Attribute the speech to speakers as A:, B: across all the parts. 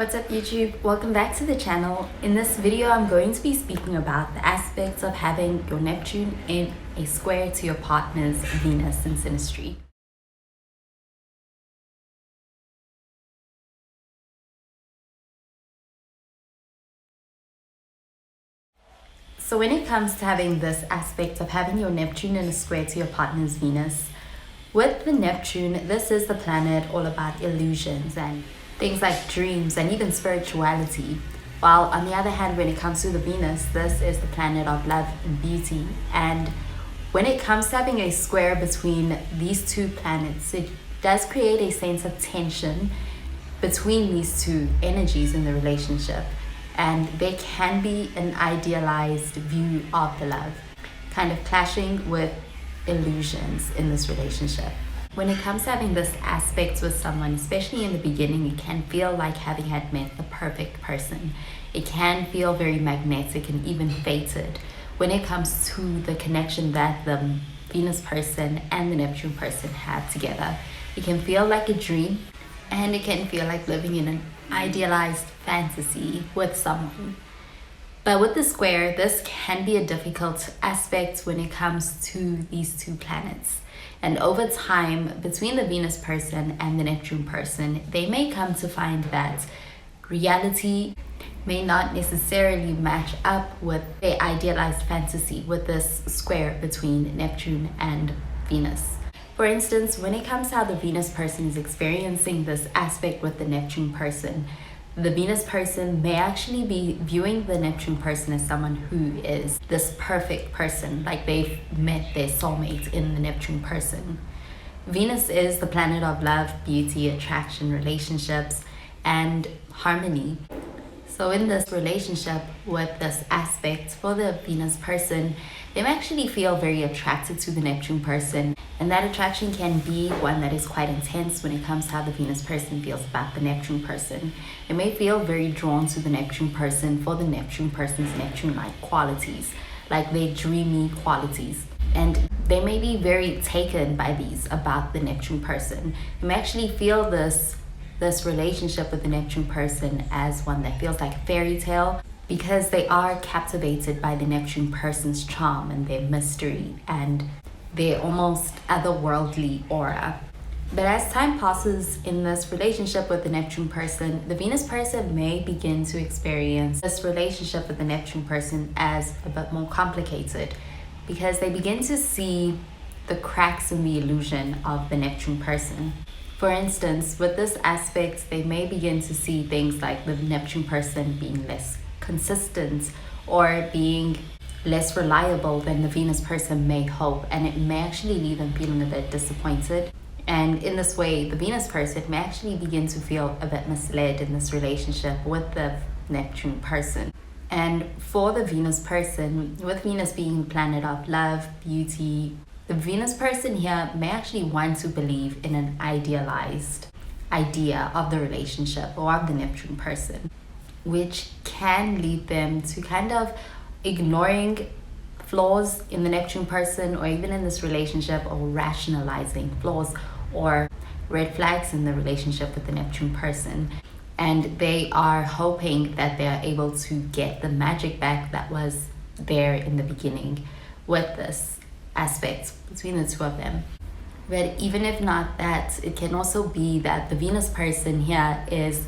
A: What's up YouTube? Welcome back to the channel. In this video, I'm going to be speaking about the aspects of having your Neptune in a square to your partner's Venus in Synastry. So when it comes to having this aspect of having your Neptune in a square to your partner's Venus, with the Neptune, this is the planet all about illusions and things like dreams and even spirituality. While on the other hand, when it comes to the Venus, this is the planet of love and beauty. And when it comes to having a square between these two planets, it does create a sense of tension between these two energies in the relationship. And there can be an idealized view of the love, kind of clashing with illusions in this relationship. When it comes to having this aspect with someone, especially in the beginning, it can feel like having had met the perfect person. It can feel very magnetic and even fated when it comes to the connection that the Venus person and the Neptune person have together. It can feel like a dream, and it can feel like living in an idealized fantasy with someone. But with the square, this can be a difficult aspect when it comes to these two planets. And over time, between the Venus person and the Neptune person, they may come to find that reality may not necessarily match up with their idealized fantasy with this square between Neptune and Venus. For instance, when it comes to how the Venus person is experiencing this aspect with the Neptune person, the Venus person may actually be viewing the Neptune person as someone who is this perfect person, like they've met their soulmate in the Neptune person. Venus is the planet of love, beauty, attraction, relationships, and harmony. So in this relationship with this aspect for the Venus person, they may actually feel very attracted to the Neptune person, and that attraction can be one that is quite intense when it comes to how the Venus person feels about the Neptune person. They may feel very drawn to the Neptune person for the Neptune person's Neptune-like qualities, like their dreamy qualities. And they may be very taken by these about the Neptune person. They may actually feel this relationship with the Neptune person as one that feels like a fairy tale, because they are captivated by the Neptune person's charm and their mystery and their almost otherworldly aura. But as time passes in this relationship with the Neptune person, the Venus person may begin to experience this relationship with the Neptune person as a bit more complicated, because they begin to see the cracks in the illusion of the Neptune person. For instance, with this aspect, they may begin to see things like the Neptune person being less consistent or being less reliable than the Venus person may hope, and it may actually leave them feeling a bit disappointed. And in this way, the Venus person may actually begin to feel a bit misled in this relationship with the Neptune person. And for the Venus person, with Venus being the planet of love, beauty, the Venus person here may actually want to believe in an idealized idea of the relationship or of the Neptune person, which can lead them to kind of ignoring flaws in the Neptune person or even in this relationship, or rationalizing flaws or red flags in the relationship with the Neptune person. And they are hoping that they are able to get the magic back that was there in the beginning with this aspect between the two of them. But even if not that, it can also be that the Venus person here is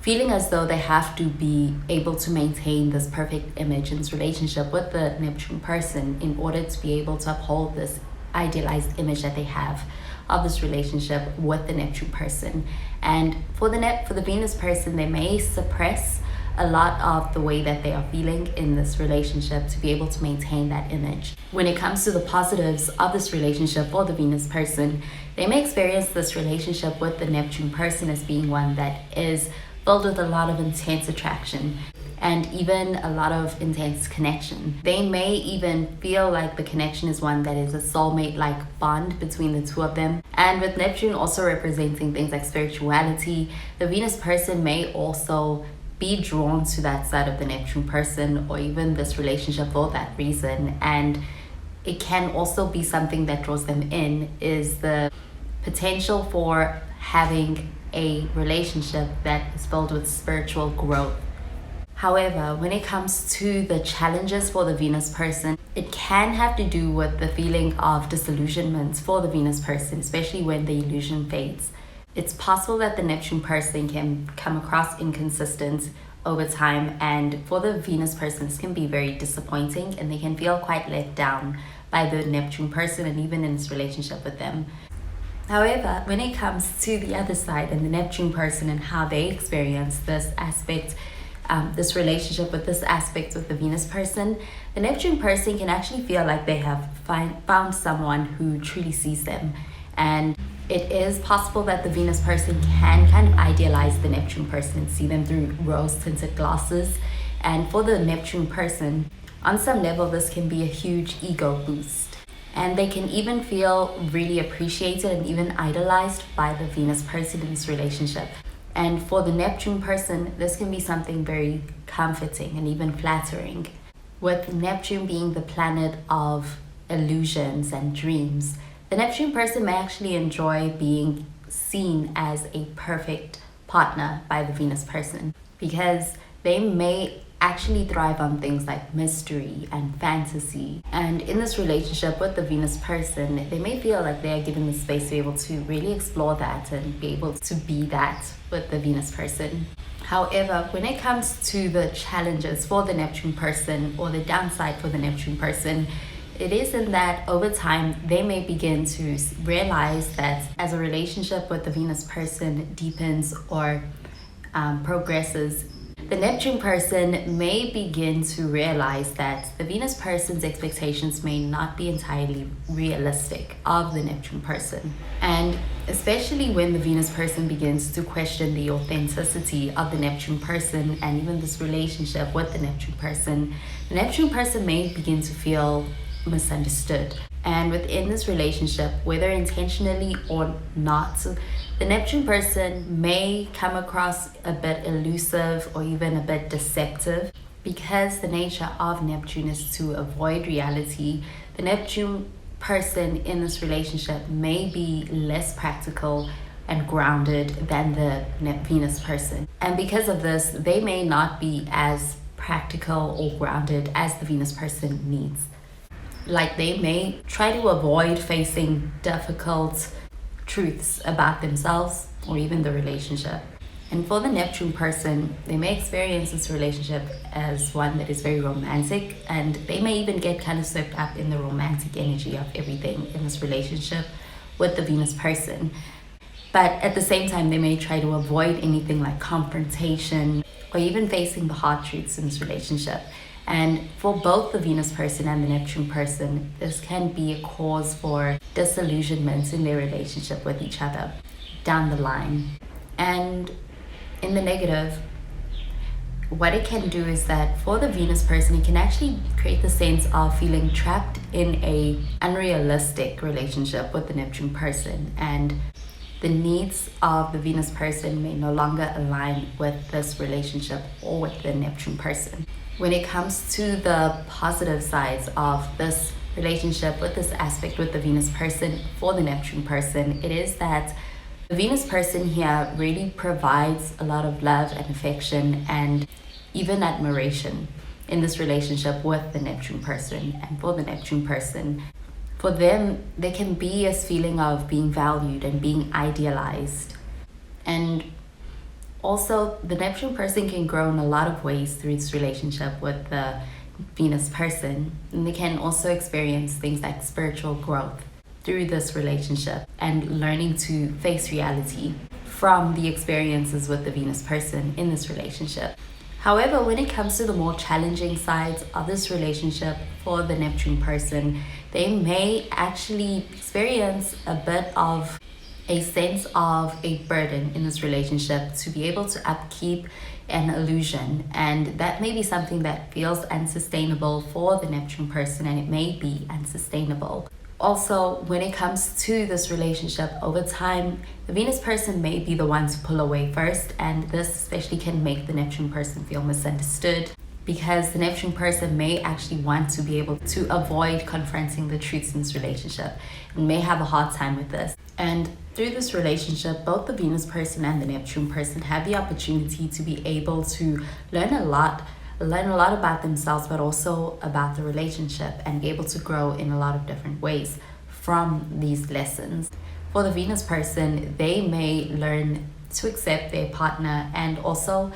A: feeling as though they have to be able to maintain this perfect image in this relationship with the Neptune person in order to be able to uphold this idealized image that they have of this relationship with the Neptune person. And for the Venus person, they may suppress a lot of the way that they are feeling in this relationship to be able to maintain that image. When it comes to the positives of this relationship for the Venus person, they may experience this relationship with the Neptune person as being one that is filled with a lot of intense attraction and even a lot of intense connection. They may even feel like the connection is one that is a soulmate-like bond between the two of them. And with Neptune also representing things like spirituality, the Venus person may also be drawn to that side of the Neptune person or even this relationship for that reason. And it can also be something that draws them in is the potential for having a relationship that is filled with spiritual growth. However, when it comes to the challenges for the Venus person, it can have to do with the feeling of disillusionment for the Venus person, especially when the illusion fades. It's possible that the Neptune person can come across inconsistent over time, and for the Venus person, this can be very disappointing and they can feel quite let down by the Neptune person and even in its relationship with them. However, when it comes to the other side and the Neptune person and how they experience this aspect, this relationship with this aspect with the Venus person, the Neptune person can actually feel like they have found someone who truly sees them. And it is possible that the Venus person can kind of idealize the Neptune person and see them through rose-tinted glasses. And for the Neptune person, on some level, this can be a huge ego boost. And they can even feel really appreciated and even idolized by the Venus person in this relationship. And for the Neptune person, this can be something very comforting and even flattering. With Neptune being the planet of illusions and dreams, the Neptune person may actually enjoy being seen as a perfect partner by the Venus person, because they may actually thrive on things like mystery and fantasy. And in this relationship with the Venus person, they may feel like they are given the space to be able to really explore that and be able to be that with the Venus person. However, when it comes to the challenges for the Neptune person or the downside for the Neptune person, it is in that over time they may begin to realize that as a relationship with the Venus person deepens or progresses, the Neptune person may begin to realize that the Venus person's expectations may not be entirely realistic of the Neptune person. And especially when the Venus person begins to question the authenticity of the Neptune person and even this relationship with the Neptune person may begin to feel misunderstood. And within this relationship, whether intentionally or not, the Neptune person may come across a bit elusive or even a bit deceptive, because the nature of Neptune is to avoid reality. The Neptune person in this relationship may be less practical and grounded than the Venus person. And because of this, they may not be as practical or grounded as the Venus person needs. Like, they may try to avoid facing difficult truths about themselves or even the relationship. And for the Neptune person, they may experience this relationship as one that is very romantic, and they may even get kind of swept up in the romantic energy of everything in this relationship with the Venus person. But at the same time, they may try to avoid anything like confrontation or even facing the hard truths in this relationship. And for both the Venus person and the Neptune person, this can be a cause for disillusionment in their relationship with each other down the line. And in the negative, what it can do is that for the Venus person, it can actually create the sense of feeling trapped in a unrealistic relationship with the Neptune person. And the needs of the Venus person may no longer align with this relationship or with the Neptune person. When it comes to the positive sides of this relationship with this aspect with the Venus person for the Neptune person, it is that the Venus person here really provides a lot of love and affection and even admiration in this relationship with the Neptune person. And for the Neptune person, for them, there can be this feeling of being valued and being idealized. And also, the Neptune person can grow in a lot of ways through its relationship with the Venus person. And they can also experience things like spiritual growth through this relationship and learning to face reality from the experiences with the Venus person in this relationship. However, when it comes to the more challenging sides of this relationship for the Neptune person, they may actually experience a bit of a sense of a burden in this relationship to be able to upkeep an illusion. And that may be something that feels unsustainable for the Neptune person, and it may be unsustainable. Also, when it comes to this relationship over time, the Venus person may be the one to pull away first, and this especially can make the Neptune person feel misunderstood, because the Neptune person may actually want to be able to avoid confronting the truths in this relationship and may have a hard time with this. And through this relationship, both the Venus person and the Neptune person have the opportunity to be able to learn a lot about themselves, but also about the relationship, and be able to grow in a lot of different ways from these lessons. For the Venus person, they may learn to accept their partner, and also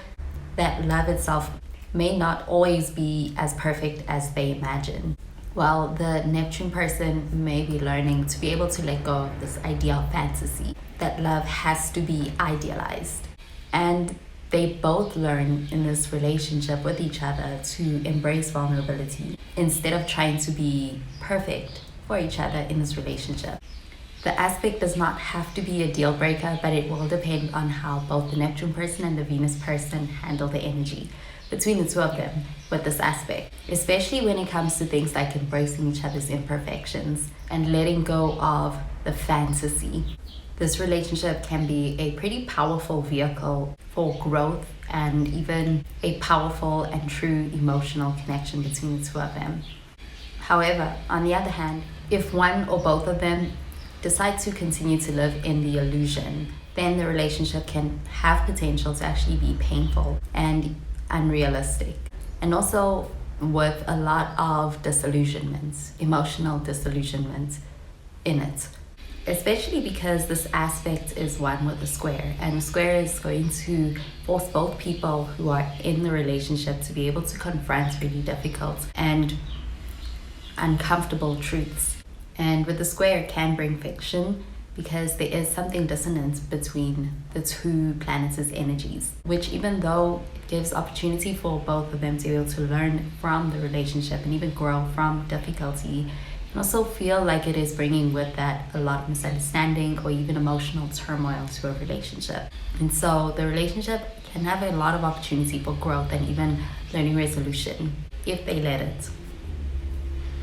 A: that love itself may not always be as perfect as they imagine. While the Neptune person may be learning to be able to let go of this ideal fantasy that love has to be idealized. And they both learn in this relationship with each other to embrace vulnerability instead of trying to be perfect for each other in this relationship. The aspect does not have to be a deal breaker, but it will depend on how both the Neptune person and the Venus person handle the energy between the two of them with this aspect, especially when it comes to things like embracing each other's imperfections and letting go of the fantasy. This relationship can be a pretty powerful vehicle for growth and even a powerful and true emotional connection between the two of them. However, on the other hand, if one or both of them decide to continue to live in the illusion, then the relationship can have potential to actually be painful and unrealistic, and also with a lot of disillusionment, emotional disillusionment in it, especially because this aspect is one with a square, and a square is going to force both people who are in the relationship to be able to confront really difficult and uncomfortable truths. And with the square, it can bring friction because there is something dissonant between the two planets' energies, which, even though it gives opportunity for both of them to be able to learn from the relationship and even grow from difficulty, can also feel like it is bringing with that a lot of misunderstanding or even emotional turmoil to a relationship. And so the relationship can have a lot of opportunity for growth and even learning resolution if they let it.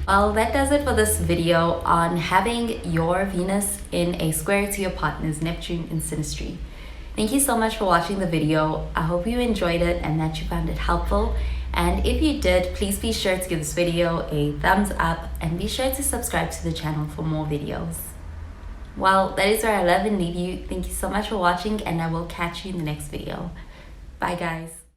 A: Well, that does it for this video on having your Venus in a square to your partner's Neptune in Synastry. Thank you so much for watching the video. I hope you enjoyed it and that you found it helpful. And if you did, please be sure to give this video a thumbs up and be sure to subscribe to the channel for more videos. Well, that is where I love and leave you. Thank you so much for watching, and I will catch you in the next video. Bye guys.